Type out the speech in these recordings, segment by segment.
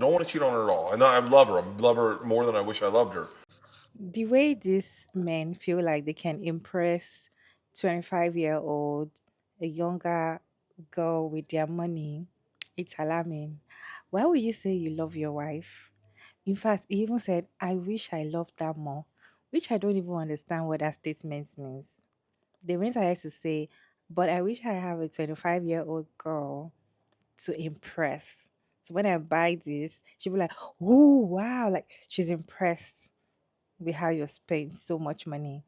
Don't want to cheat on her at all. And I love her. I love her more than I wish I loved her. The way these men feel like they can impress 25-year-old, a younger girl with their money, it's alarming. Why would you say you love your wife? In fact, he even said, I wish I loved that more, which I don't even understand what that statement means. They went ahead to say, but I wish I have a 25-year-old girl to impress. So when I buy this, she'll be like, oh, wow, like she's impressed with how you spend so much money.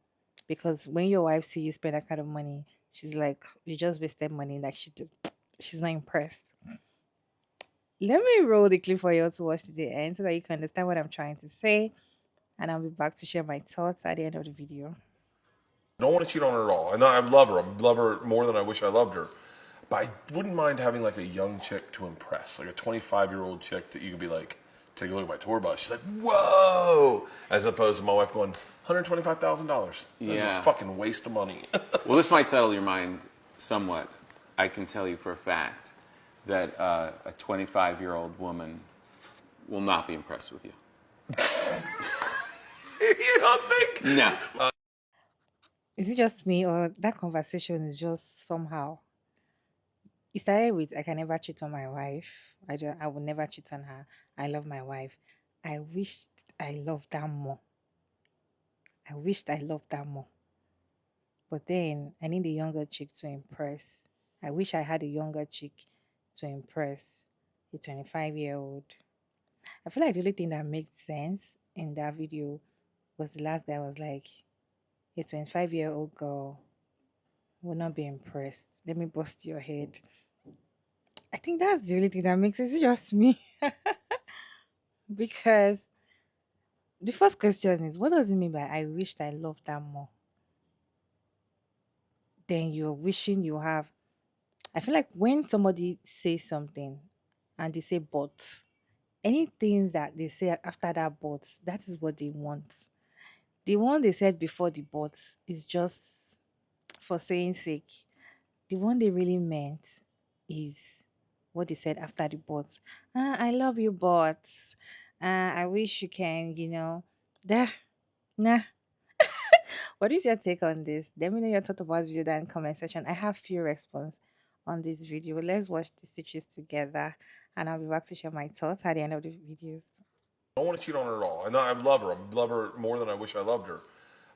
Because when your wife see you spend that kind of money, she's like, you just wasted money. Like she's not impressed. Let me roll the clip for you all to watch to the end so that you can understand what I'm trying to say. And I'll be back to share my thoughts at the end of the video. Don't want to cheat on her at all. And I love her. I love her more than I wish I loved her. But I wouldn't mind having like a young chick to impress, like a 25-year-old chick that you could be like, take a look at my tour bus. She's like, whoa, as opposed to my wife going, $125,000. This is a Yeah. fucking waste of money. Well, this might settle your mind somewhat. I can tell you for a fact that a 25-year-old woman will not be impressed with you. You don't think? No. Is it just me or that conversation is just somehow? It started with I can never cheat on my wife. I will never cheat on her. I love my wife. I wished I loved her more. I wished I loved her more. But then I need a younger chick to impress. I wish I had a younger chick to impress a 25-year-old. I feel like the only thing that made sense in that video was the last guy was like, a 25-year-old girl will not be impressed. Let me bust your head. I think that's the only thing that makes sense. It's just me. Because the first question is, what does it mean by I wished I loved that more? Then you're wishing you have. I feel like when somebody says something and they say but, anything that they say after that but, that is what they want. The one they said before the but is just for saying sake. The one they really meant is what they said after the but. I love you, but I wish you can, There, nah. What is your take on this? Let me know your thought about this video down in the comment section. I have few response on this video. Let's watch the stitches together and I'll be back to share my thoughts at the end of the videos. Don't want to cheat on her at all. And I love her. I love her more than I wish I loved her.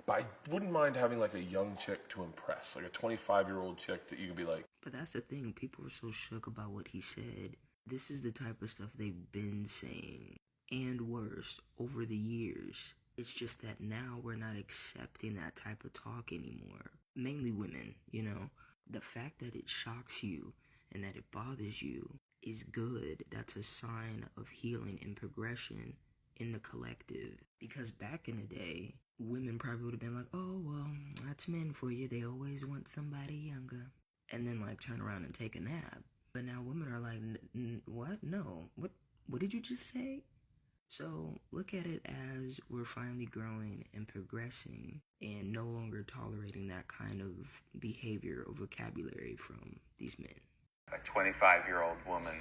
But I wouldn't mind having like a young chick to impress, like a 25-year-old chick that you could be like, But that's the thing, people are so shook about what he said. This is the type of stuff they've been saying, and worse, over the years. It's just that now we're not accepting that type of talk anymore. Mainly women, you know? The fact that it shocks you and that it bothers you is good. That's a sign of healing and progression in the collective. Because back in the day, women probably would have been like, oh, well, that's men for you. They always want somebody younger. And then, like, turn around and take a nap. But now women are like, what? No. What did you just say? So look at it as we're finally growing and progressing and no longer tolerating that kind of behavior or vocabulary from these men. A 25-year-old woman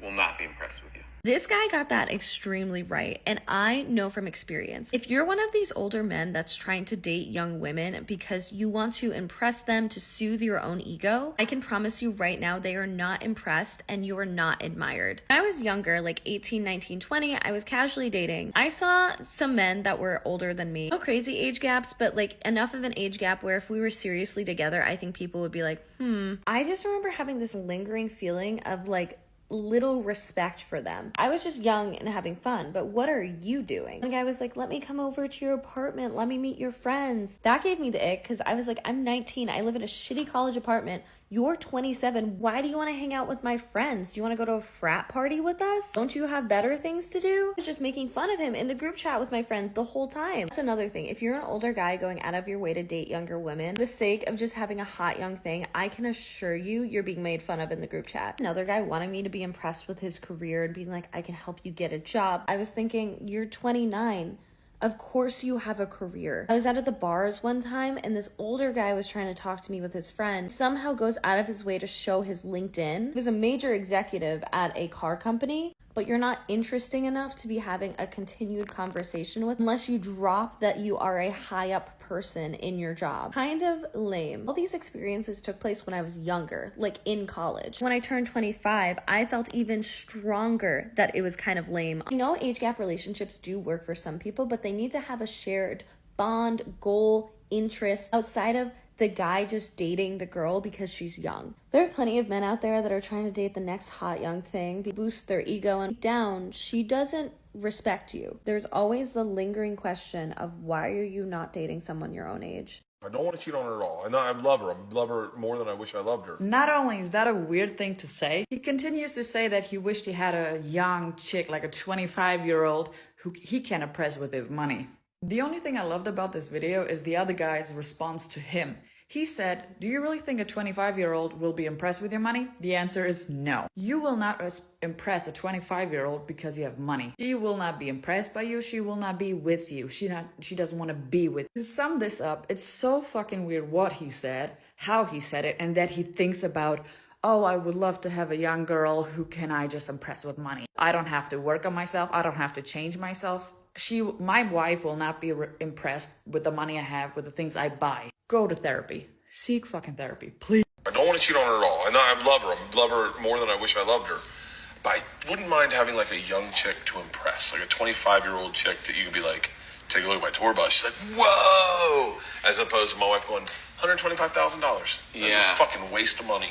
will not be impressed with you. This guy got that extremely right, and I know from experience. If you're one of these older men that's trying to date young women because you want to impress them to soothe your own ego, I can promise you right now they are not impressed and you are not admired. When I was younger, like 18, 19, 20, I was casually dating. I saw some men that were older than me. No crazy age gaps, but like enough of an age gap where if we were seriously together, I think people would be like, I just remember having this lingering feeling of like little respect for them. I was just young and having fun, but what are you doing? One guy was like, let me come over to your apartment, let me meet your friends. That gave me the ick because I was like, I'm 19, I live in a shitty college apartment, you're 27, why do you want to hang out with my friends? Do you want to go to a frat party with us? Don't you have better things to do? I was just making fun of him in the group chat with my friends the whole time. That's another thing. If you're an older guy going out of your way to date younger women, for the sake of just having a hot young thing, I can assure you, you're being made fun of in the group chat. Another guy wanted me to be impressed with his career and being like, I can help you get a job. I was thinking, you're 29. Of course you have a career. I was out at the bars one time and this older guy was trying to talk to me with his friend. Somehow goes out of his way to show his LinkedIn. He was a major executive at a car company. but you're not interesting enough to be having a continued conversation with unless you drop that you are a high up person in your job. Kind of lame. All these experiences took place when I was younger, like in college. When I turned 25, I felt even stronger that it was kind of lame. I know age gap relationships do work for some people, but they need to have a shared bond, goal, interest outside of the guy just dating the girl because she's young. There are plenty of men out there that are trying to date the next hot young thing to boost their ego, and deep down, she doesn't respect you. There's always the lingering question of why are you not dating someone your own age? I don't want to cheat on her at all. And I love her. I love her more than I wish I loved her. Not only is that a weird thing to say, he continues to say that he wished he had a young chick, like a 25-year-old, who he can impress with his money. The only thing I loved about this video is the other guy's response to him. He said, "Do you really think a 25-year-old will be impressed with your money?" The answer is no. You will not impress a 25-year-old because you have money. She will not be impressed by you. She will not be with you. She doesn't want to be with you. To sum this up, it's so fucking weird what he said, how he said it, and that he thinks about, oh, I would love to have a young girl who can I just impress with money. I don't have to work on myself. I don't have to change myself. My wife will not be impressed with the money I have, with the things I buy. Go to therapy. Seek fucking therapy, please. I don't want to cheat on her at all. And I love her. I love her more than I wish I loved her. But I wouldn't mind having like a young chick to impress, like a 25-year-old chick that you could be like, take a look at my tour bus. She's like, whoa! As opposed to my wife going, $125,000. That's Yeah. a fucking waste of money.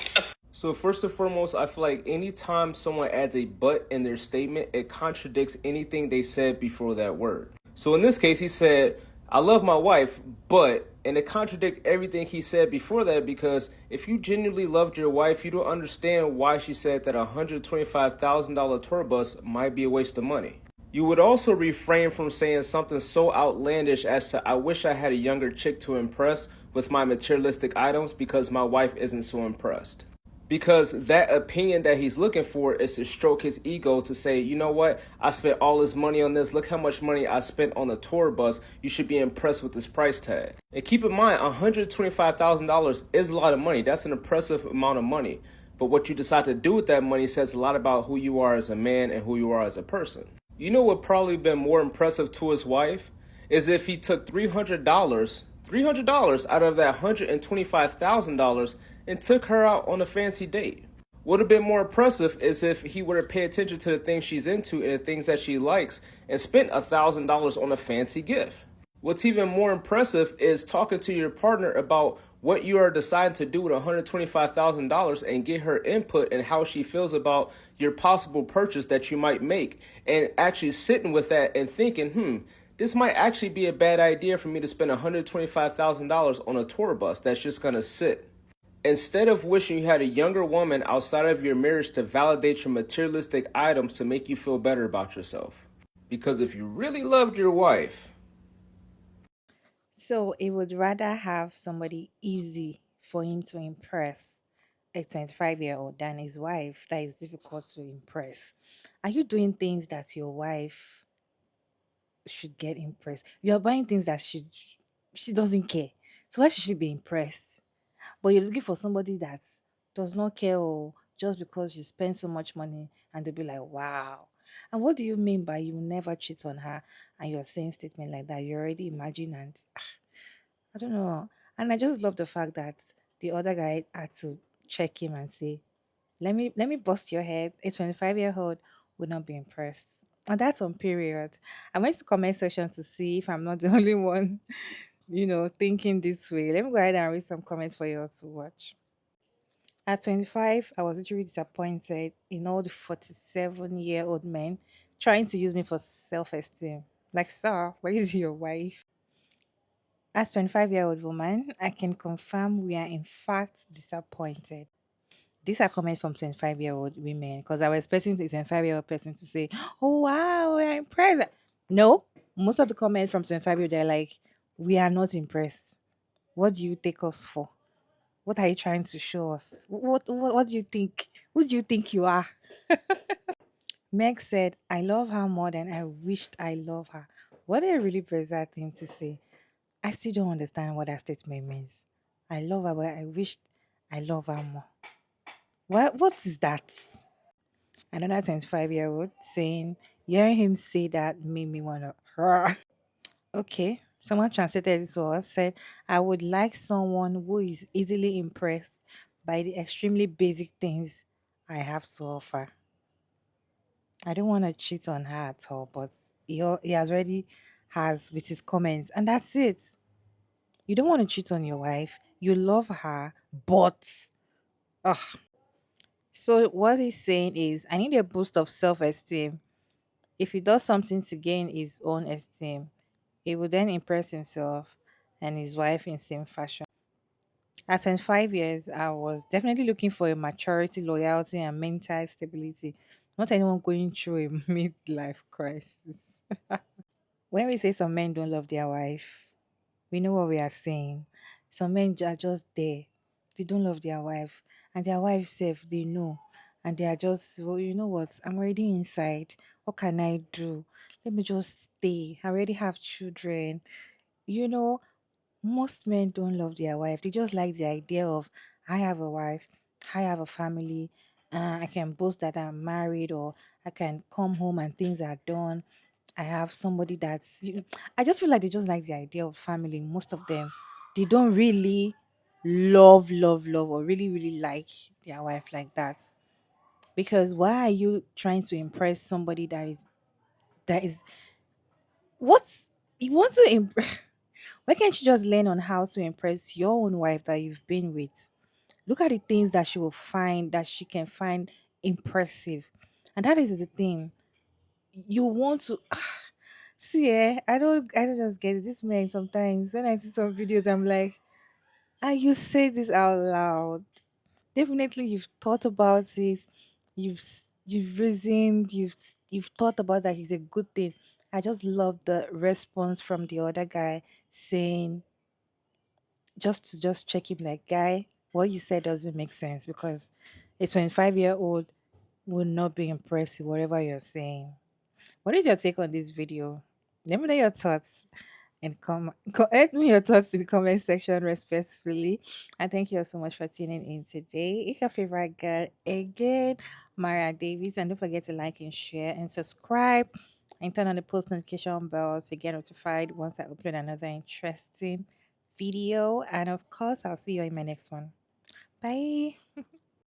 So first and foremost, I feel like anytime someone adds a but in their statement, it contradicts anything they said before that word. So in this case, he said, I love my wife, but, and it contradicts everything he said before that, because if you genuinely loved your wife, you don't understand why she said that a $125,000 tour bus might be a waste of money. You would also refrain from saying something so outlandish as to, I wish I had a younger chick to impress with my materialistic items because my wife isn't so impressed. Because that opinion that he's looking for is to stroke his ego, to say, you know what, I spent all this money on this. Look how much money I spent on a tour bus. You should be impressed with this price tag. And keep in mind, $125,000 is a lot of money. That's an impressive amount of money. But what you decide to do with that money says a lot about who you are as a man and who you are as a person. You know what probably been more impressive to his wife is if he took $300 out of that $125,000 and took her out on a fancy date. Would have been more impressive is if he would have paid attention to the things she's into and the things that she likes and spent $1,000 on a fancy gift. What's even more impressive is talking to your partner about what you are deciding to do with $125,000 and get her input and how she feels about your possible purchase that you might make, and actually sitting with that and thinking, this might actually be a bad idea for me to spend $125,000 on a tour bus that's just going to sit. Instead of wishing you had a younger woman outside of your marriage to validate your materialistic items to make you feel better about yourself. Because if you really loved your wife... So he would rather have somebody easy for him to impress, a 25-year-old, than his wife that is difficult to impress. Are you doing things that your wife should get impressed? You're buying things that she doesn't care. So why should she be impressed? But you're looking for somebody that does not care, or just because you spend so much money, and they'll be like, wow. And what do you mean by you never cheat on her and you're saying statement like that? You already imagine, and I don't know. And I just love the fact that the other guy had to check him and say, let me bust your head. A 25-year-old would not be impressed. And that's on period. I went to comment section to see if I'm not the only one, thinking this way. Let me go ahead and read some comments for you all to watch. At 25, I was literally disappointed in all the 47-year-old men trying to use me for self-esteem. Like, sir, where is your wife? As 25-year-old woman, I can confirm we are in fact disappointed. These are comments from 25-year-old women, because I was expecting the 25-year-old person to say, oh, wow, we're impressed. No, most of the comments from 25-year-old, they're like, we are not impressed. What do you take us for? What are you trying to show us? What do you think? Who do you think you are? Meg said, I love her more than I wished I love her. What a really bizarre thing to say. I still don't understand what that statement means. I love her, but I wished I love her more. What is that? Another 25-year-old saying, hearing him say that made me want to. Okay, someone translated this to us said, I would like someone who is easily impressed by the extremely basic things I have to offer. I don't want to cheat on her at all, but he has already has with his comments, and that's it. You don't want to cheat on your wife. You love her, but ugh. So what he's saying is, I need a boost of self-esteem. If he does something to gain his own esteem, he will then impress himself and his wife in same fashion. At 25 years, I was definitely looking for a maturity, loyalty, and mental stability. Not anyone going through a midlife crisis. When we say some men don't love their wife, we know what we are saying. Some men are just there. They don't love their wife. And their wife self, they know. And they are just, well, you know what? I'm already inside. What can I do? Let me just stay. I already have children. You know, most men don't love their wife. They just like the idea of, I have a wife, I have a family, I can boast that I'm married, or I can come home and things are done. I have somebody that's. I just feel like they just like the idea of family. Most of them, they don't really love, or really, really like their wife like that. Because why are you trying to impress somebody that is what you want to impress? Why can't you just learn on how to impress your own wife that you've been with? Look at the things that she will find that she can find impressive. And that is the thing. You want to see, I don't just get it. This man sometimes when I see some videos, I'm like, you say this out loud. Definitely you've thought about it, you've reasoned, you've thought about that he's a good thing. I just love the response from the other guy saying, just check him like, guy, what you said doesn't make sense because a 25-year-old will not be impressed with whatever you're saying. What is your take on this video? Let me know your thoughts and let me your thoughts in the comment section respectfully. And thank you all so much for tuning in today. It's your favorite girl again, Mara Davis. And don't forget to like and share and subscribe and turn on the post notification bell to get notified once I upload another interesting video. And of course, I'll see you in my next one. Bye.